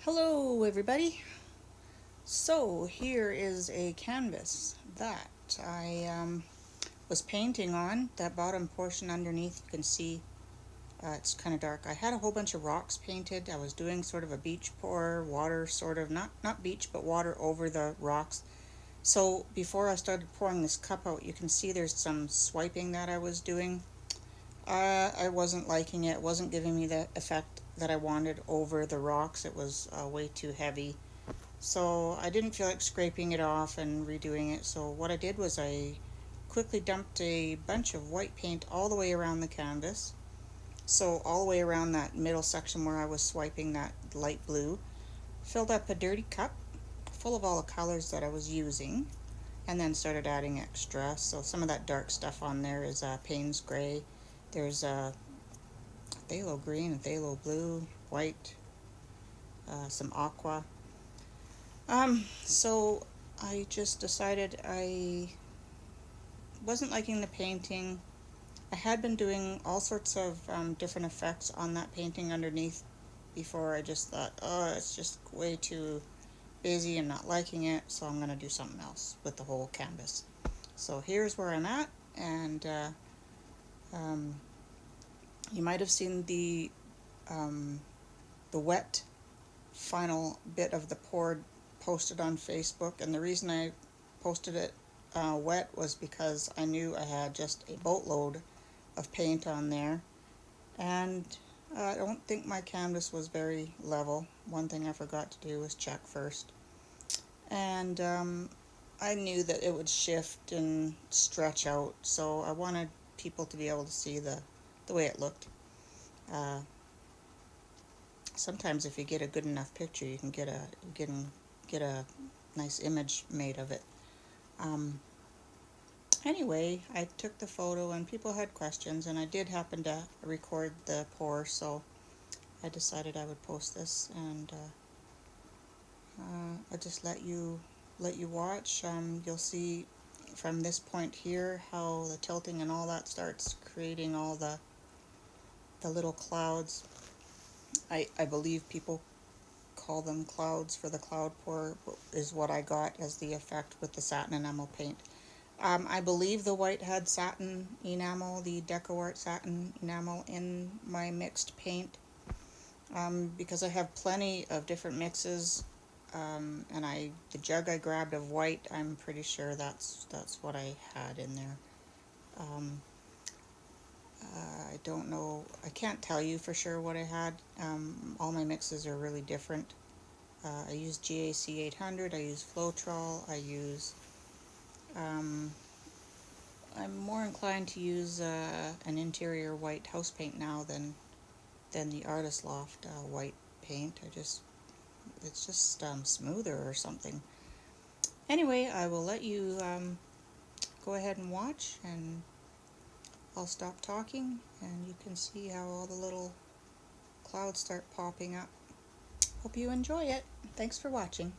Hello everybody. So here is a canvas that I was painting on. That bottom portion underneath, you can see it's kind of dark. I had a whole bunch of rocks painted. I was doing sort of a beach pour, water sort of, not beach, but water over the rocks. So before I started pouring this cup out, you can see there's some swiping that I was doing. I wasn't liking it. It wasn't giving me the effect that I wanted over the rocks. It was way too heavy. So I didn't feel like scraping it off and redoing it. So what I did was I quickly dumped a bunch of white paint all the way around the canvas. So all the way around that middle section where I was swiping that light blue. Filled up a dirty cup full of all the colors that I was using, and then started adding extra. So some of that dark stuff on there is Payne's Gray. There's phthalo green and phthalo blue, white, some aqua. So I just decided I wasn't liking the painting. I had been doing all sorts of different effects on that painting underneath before. I just thought, oh, it's just way too busy. I'm not liking it, so I'm going to do something else with the whole canvas. So here's where I'm at, and um, you might have seen um, the wet final bit of the pour posted on Facebook, and the reason I posted it wet was because I knew I had just a boatload of paint on there, and I don't think my canvas was very level. One thing I forgot to do was check first, and I knew that it would shift and stretch out, so I wanted people to be able to see the way it looked. Uh, Sometimes if you get a good enough picture, you can get a nice image made of it. Um, anyway, I took the photo and people had questions, and I did happen to record the pour, so I decided I would post this, and I'll just let you watch. You'll see from this point here how the tilting and all that starts creating all the little clouds. I believe people call them clouds for the cloud pour, is what I got as the effect with the satin enamel paint. I believe the white had satin enamel, the Deco Art satin enamel in my mixed paint, because I have plenty of different mixes, and the jug I grabbed of white, I'm pretty sure that's what I had in there. Um, I don't know, I can't tell you for sure what I had. All my mixes are really different. I use GAC 800, I use Floetrol, um, I'm more inclined to use an interior white house paint now than the Artist Loft white paint. It's just smoother or something. Anyway, I will let you go ahead and watch, and I'll stop talking, and you can see how all the little clouds start popping up. Hope you enjoy it. Thanks for watching.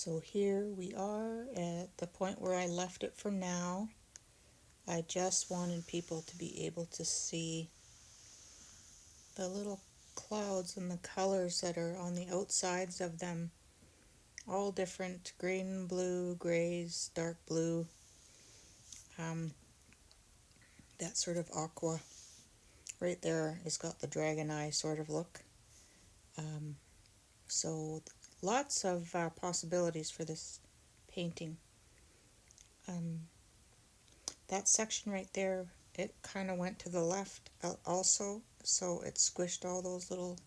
So here we are at the point where I left it for now. I just wanted people to be able to see the little clouds and the colors that are on the outsides of them. All different green, blue, grays, dark blue, that sort of aqua. Right there has got the dragon eye sort of look. So lots of possibilities for this painting. That section right there, it kind of went to the left also, so it squished all those little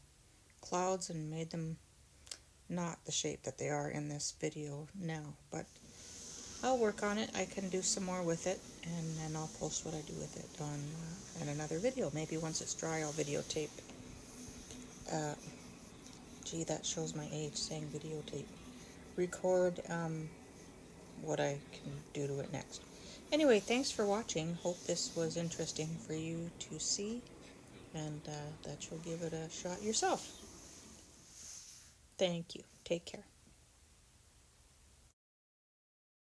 clouds and made them not the shape that they are in this video now, but I'll work on it. I can do some more with it, and then I'll post what I do with it on in another video. Maybe once it's dry I'll videotape. Gee, that shows my age saying videotape. Record what I can do to it next. Anyway, thanks for watching. Hope this was interesting for you to see, and that you'll give it a shot yourself. Thank you. Take care.